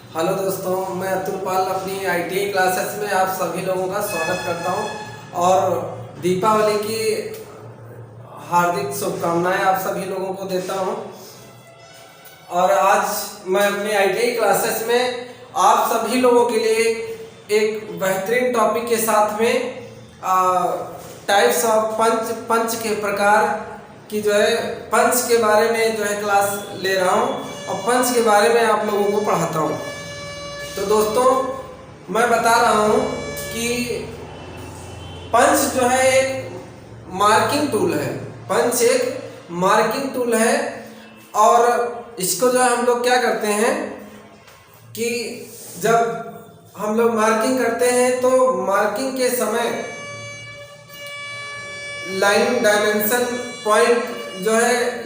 Hello दोस्तों, मैं अतुल पाल अपनी आईटीआई क्लासेस में आप सभी लोगों का स्वागत करता हूं और दीपावली की हार्दिक शुभकामनाएं आप सभी लोगों को देता हूं। और आज मैं अपनी आईटीआई क्लासेस में आप सभी लोगों के लिए एक बेहतरीन टॉपिक के साथ में टाइप्स ऑफ पंच के प्रकार की पंच के बारे में क्लास ले रहा हूं और पंच के बारे में आप लोगों को पढ़ाता हूं। तो दोस्तों, मैं बता रहा हूं कि पंच एक मार्किंग टूल है। पंच एक मार्किंग टूल है और इसको हम लोग क्या करते हैं कि जब हम लोग मार्किंग करते हैं तो मार्किंग के समय लाइन डायमेंशन पॉइंट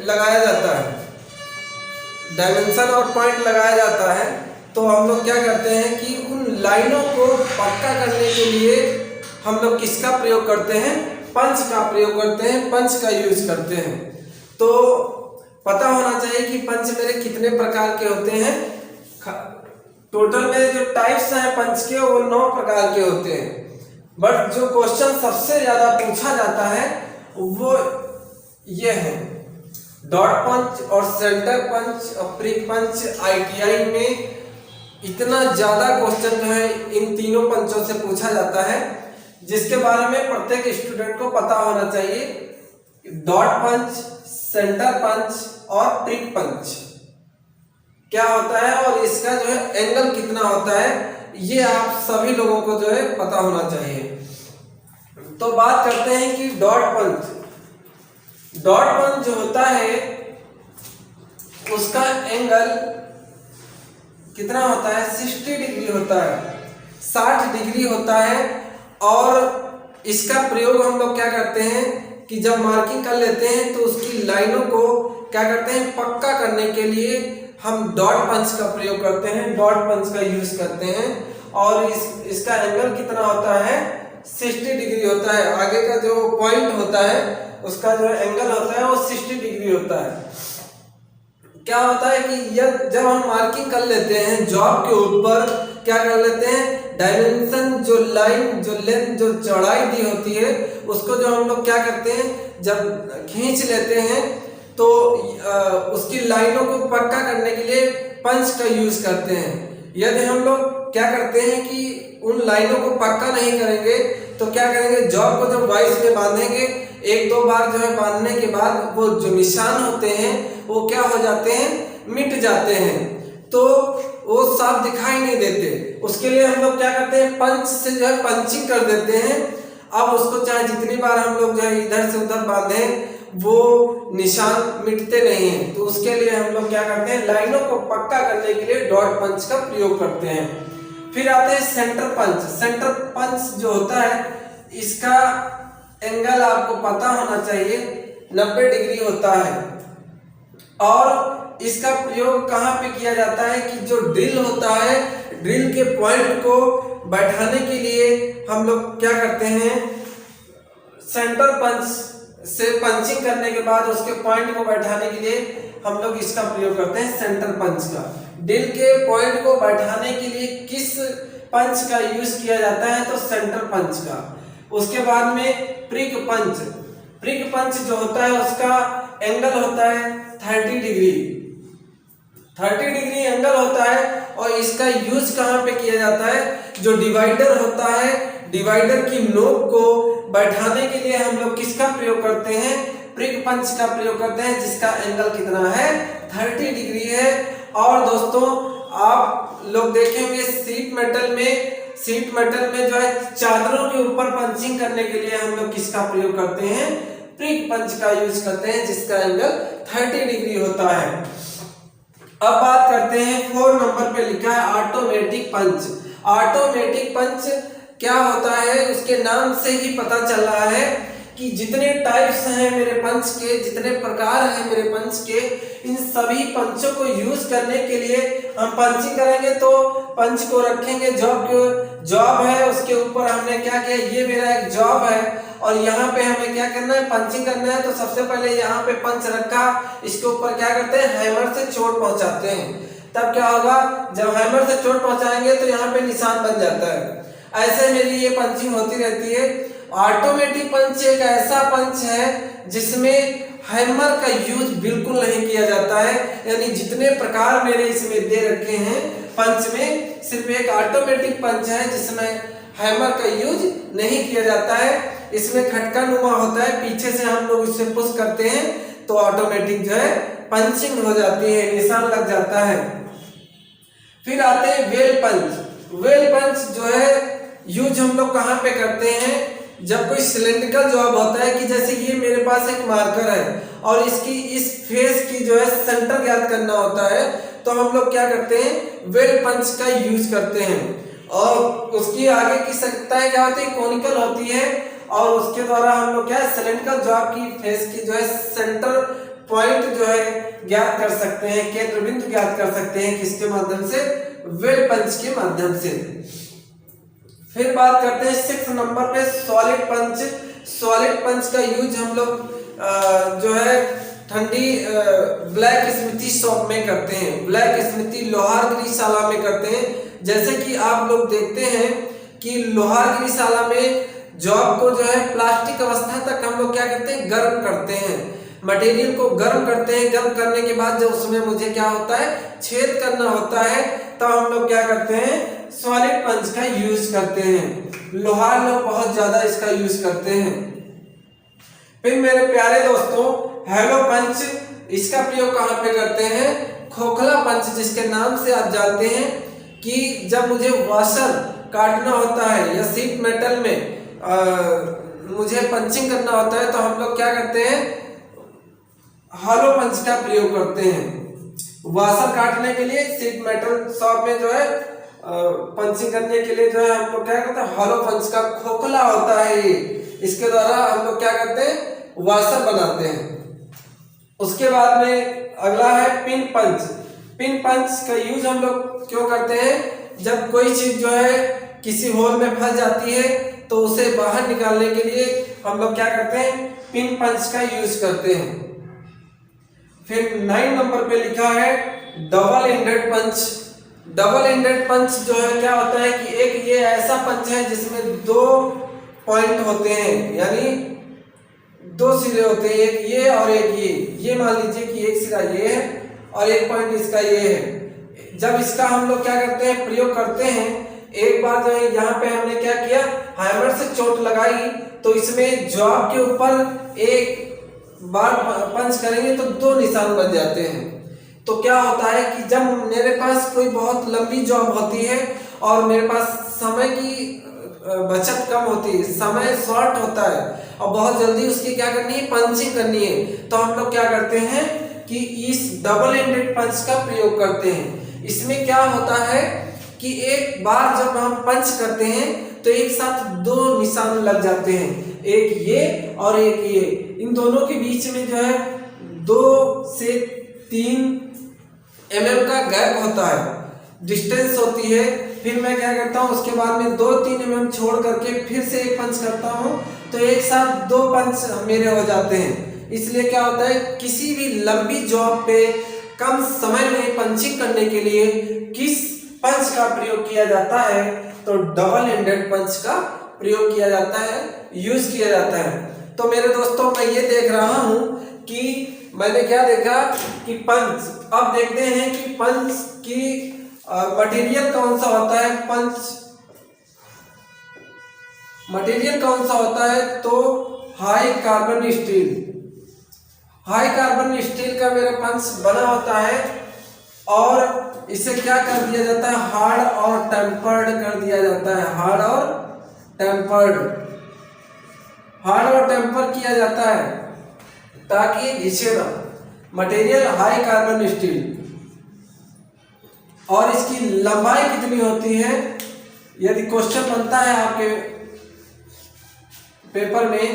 लगाया जाता है। डायमेंशन और पॉइंट लगाया जाता है तो हम लोग क्या करते हैं कि उन लाइनों को पक्का करने के लिए हम लोग किसका प्रयोग करते हैं? पंच का प्रयोग करते हैं, पंच का यूज करते हैं। तो पता होना चाहिए कि पंच मेरे कितने प्रकार के होते हैं। टोटल में जो टाइप्स हैं पंच के वो 9 प्रकार के होते हैं, बट जो क्वेश्चन सबसे ज्यादा पूछा जाता है वो ये है डॉट पंच और सेंटर पंच और प्रिक पंच। आईटीआई में इतना ज्यादा क्वेश्चन इन तीनों पंचों से पूछा जाता है, जिसके बारे में प्रत्येक स्टूडेंट को पता होना चाहिए। डॉट पंच, सेंटर पंच और प्रिक पंच क्या होता है और इसका एंगल कितना होता है, ये आप सभी लोगों को पता होना चाहिए। तो बात करते हैं कि डॉट पंच। डॉट पंच जो होता है उसका एंगल कितना होता है? 60 डिग्री होता है, 60 डिग्री होता है। और इसका प्रयोग हम लोग क्या करते हैं कि जब मार्किंग कर लेते हैं तो उसकी लाइनों को क्या करते हैं? पक्का करने के लिए हम डॉट पंच का प्रयोग करते हैं, डॉट पंच का यूज करते हैं। और इसका एंगल कितना होता है? 60 डिग्री होता है। आगे का जो पॉइंट होता है उसका एंगल होता है वो 60 डिग्री होता है। क्या होता है कि जब हम मार्किंग कर लेते हैं जॉब के ऊपर, क्या कर लेते हैं? डायमेंशन जो लाइन, जो लेंथ, जो चौड़ाई दी होती है उसको हम लोग क्या करते हैं, जब खींच लेते हैं तो उसकी लाइनों को पक्का करने के लिए पंच का यूज करते हैं। यदि हम लोग क्या करते हैं कि उन लाइनों को पक्का नहीं करेंगे तो क्या करेंगे? जॉब को जब वाइस में बांधेंगे, 1-2 बार बांधने के बाद वो जो निशान होते हैं वो क्या हो जाते हैं? मिट जाते हैं, तो वो साफ दिखाई नहीं देते। उसके लिए हम लोग क्या करते हैं? पंच से पंचिंग कर देते हैं। अब उसको चाहे जितनी बार हम लोग इधर से उधर बांधें वो निशान मिटते नहीं हैं। तो उसके लिए हम लोग क्या करते हैं? लाइनों को पक्का करने के लिए डॉट पंच का प्रयोग करते हैं। फिर आते हैं सेंटर पंच। सेंटर पंच जो होता है इसका एंगल आपको पता होना चाहिए, 90 डिग्री होता है। और इसका प्रयोग कहाँ पे किया जाता है कि जो ड्रिल होता है, ड्रिल के पॉइंट को बैठाने के लिए हम लोग क्या करते हैं? सेंटर पंच से पंचिंग करने के बाद उसके पॉइंट को बैठाने के लिए हम लोग इसका प्रयोग करते हैं, सेंटर पंच का। ड्रिल के पॉइंट को बैठाने के लिए किस पंच का यूज किया जाता है? तो सेंटर पंच का। उसके बाद में प्रिक पंच। प्रिक पंच जो होता है उसका एंगल होता है 30 डिग्री। 30 डिग्री एंगल होता है और इसका यूज कहाँ पे किया जाता है? जो डिवाइडर होता है, डिवाइडर की नोक को बैठाने के लिए हम लोग किसका प्रयोग करते हैं? प्रिक पंच का प्रयोग करते हैं, जिसका एंगल कितना है? 30 डिग्री है। और दोस्तों, आप लोग देखेंगे सीट मेटल में चादरों के ऊपर पंचिंग करने के लिए हम लोग किसका प्रयोग करते हैं? प्रिक पंच का यूज करते हैं, जिसका एंगल 30 डिग्री होता है। अब बात करते हैं 4 नंबर पे लिखा है ऑटोमेटिक पंच। ऑटोमेटिक पंच क्या होता है? उसके नाम से ही पता चल रहा है कि जितने टाइप्स हैं मेरे पंच के, जितने प्रकार हैं मेरे पंच के, इन सभी पंचों को यूज करने के लिए हम पंचिंग करेंगे। तो पंच को रखेंगे, जॉब है उसके ऊपर हमने क्या किया? ये मेरा एक जॉब है और यहाँ पे हमें क्या करना है? पंचिंग करना है। तो सबसे पहले यहाँ पे पंच रखा, इसके ऊपर क्या करते हैं? हैमर से चोट पहुंचाते हैं। तब क्या होगा, जब हैमर से चोट पहुंचाएंगे तो यहाँ पे निशान बन जाता है। ऐसे मेरी ये पंचिंग होती रहती है। ऑटोमेटिक पंच एक ऐसा पंच है जिसमें हैमर का यूज बिल्कुल नहीं किया जाता है, यानी जितने प्रकार मेरे इसमें दे रखे हैं पंच में, सिर्फ एक ऑटोमेटिक पंच है जिसमें हैमर का यूज नहीं किया जाता है। इसमें खटका नुमा होता है, पीछे से हम लोग इसे पुश करते हैं तो ऑटोमेटिक जो है पंचिंग हो जाती है, निशान लग जाता है। फिर आते हैं वेल पंच। वेल पंच जो है यूज हम लोग कहाँ पे करते हैं, जब कोई सिलेंड्रिकल जॉब होता है कि जैसे ये मेरे पास एक मार्कर है और इसकी इस फेस की जो है सेंटर ज्ञात करना होता है, तो हम लोग क्या करते हैं, वेल पंच का यूज करते हैं। और उसकी आगे की सतह क्या होती है, कोनिकल होती है, और उसके द्वारा हम लोग क्या है, सिलेंड्रिकल जॉब की फेस की जो है सेंटर पॉइंट जो है ज्ञात कर सकते हैं, केंद्र बिंदु ज्ञात कर सकते हैं, किसके माध्यम से, वेल पंच के माध्यम से। फिर बात करते हैं 6 नंबर पे सॉलिड पंच। सॉलिड पंच का यूज हम लोग जो है ठंडी ब्लैक स्मिथी शॉप में करते हैं, ब्लैक स्मिथी लोहारगिरी शाला में करते हैं। जैसे कि आप लोग देखते हैं कि लोहारगिरी शाला में जॉब को जो है प्लास्टिक अवस्था तक हम लोग क्या करते हैं, गर्म करते हैं, मटेरियल को गर्म करते हैं। गर्म करने के बाद जब उसमें मुझे क्या होता है, छेद करना होता है, तो हम लोग क्या करते हैं, सॉलिड पंच का यूज करते हैं। लोहार लोग बहुत ज्यादा इसका यूज करते हैं। फिर मेरे प्यारे दोस्तों हेलो पंच, इसका प्रयोग कहाँ पे करते हैं, खोखला पंच, जिसके नाम से आप जानते हैं कि जब मुझे वॉशर काटना होता है या शीट मेटल में मुझे पंचिंग करना होता है, तो हम लोग क्या करते हैं, हॉलो पंच का प्रयोग करते हैं। वॉशर काटने के लिए शीट मेटल शॉप में जो है पंचिंग करने के लिए जो है हम लोग क्या करते हैं, हॉलो पंच का खोखला होता है ये, इसके द्वारा हम लोग क्या करते हैं, वॉशर बनाते हैं। उसके बाद में अगला है पिन पंच। पिन पंच का यूज हम लोग क्यों करते हैं, जब कोई चीज जो है किसी होल में फंस जाती है तो उसे बाहर निकालने के लिए हम लोग क्या करते हैं, पिन पंच का यूज करते हैं। फिर 9 नंबर पे लिखा है डबल एंडेड पंच। डबल एंडेड पंच जो है क्या होता है कि एक ये ऐसा पंच है जिसमें 2 पॉइंट होते हैं, यानी 2 सिरे होते हैं, एक ये और एक ये मान लीजिए कि एक सिरा ये है और एक पॉइंट इसका ये है। जब इसका हम लोग क्या करते हैं, प्रयोग करते हैं, एक बार जो है यहाँ पे हमने क्या किया, हैमर से चोट लगाई, तो इसमें जॉब के ऊपर एक बार पंच करेंगे तो 2 निशान बन जाते हैं। तो क्या होता है कि जब मेरे पास कोई बहुत लंबी जॉब होती है और मेरे पास समय की बचत कम होती है, समय शॉर्ट होता है और बहुत जल्दी उसकी क्या करनी है, पंचिंग करनी है, तो हम लोग क्या करते हैं कि इस डबल एंडेड पंच का प्रयोग करते हैं। इसमें क्या होता है कि एक बार जब हम पंच करते हैं तो एक साथ 2 निशान लग जाते हैं, एक ये और एक ये, इन दोनों के बीच में जो है 2 से 3 mm का गैप होता है, डिस्टेंस होती है। फिर मैं क्या करता हूँ, उसके बाद में 2-3 mm छोड़ करके फिर से एक पंच करता हूँ, तो एक साथ 2 पंच मेरे हो जाते हैं। इसलिए क्या होता है, किसी भी लंबी जॉब पे कम समय में पंचिंग करने के लिए किस पंच का प्रयोग किया जाता है, तो डबल एंडेड पंच का प्रयोग किया जाता है, यूज किया जाता है। तो मेरे दोस्तों मैं ये देख रहा हूं कि मैंने क्या देखा कि पंच, अब देखते हैं कि पंच की मटेरियल कौन सा होता है, पंच मटेरियल कौन सा होता है, तो high carbon steel. High carbon steel का मेरा पंच बना होता है और इसे क्या कर दिया जाता है, हार्ड और टेम्पर्ड कर दिया जाता है, हार्ड और टेम्पर किया जाता है ताकि घिसे ना। मटेरियल हाई कार्बन स्टील, और इसकी लंबाई कितनी होती है, यदि क्वेश्चन बनता है आपके पेपर में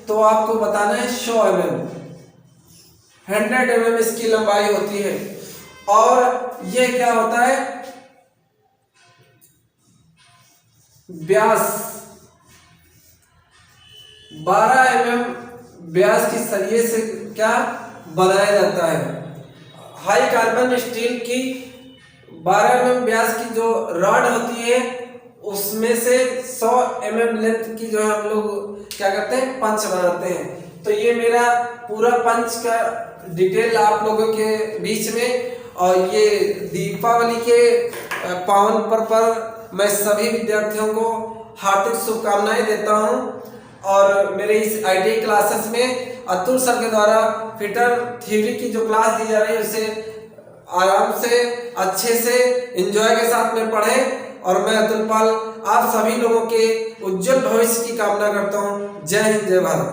तो आपको बताना है 100 mm, 100 mm इसकी लंबाई होती है। और ये क्या होता है, व्यास 12 mm व्यास की सरिये से क्या बनाया जाता है। हाई कार्बन स्टील की 12 mm व्यास की जो रॉड होती है उसमें से 100 mm लेंथ की जो है हम लोग क्या करते हैं, पंच बनाते हैं। तो ये मेरा पूरा पंच का डिटेल आप लोगों के बीच में, और ये दीपावली के पावन पर्व पर मैं सभी विद्यार्थियों को हार्दिक शुभकामनाएं देता हूं। और मेरे इस आईटीआई क्लासेस में अतुल सर के द्वारा फिटर थ्योरी की जो क्लास दी जा रही है उसे आराम से अच्छे से एंजॉय के साथ में पढ़ें। और मैं अतुल पाल आप सभी लोगों के उज्जवल भविष्य की कामना करता हूं। जय हिंद, जय भारत।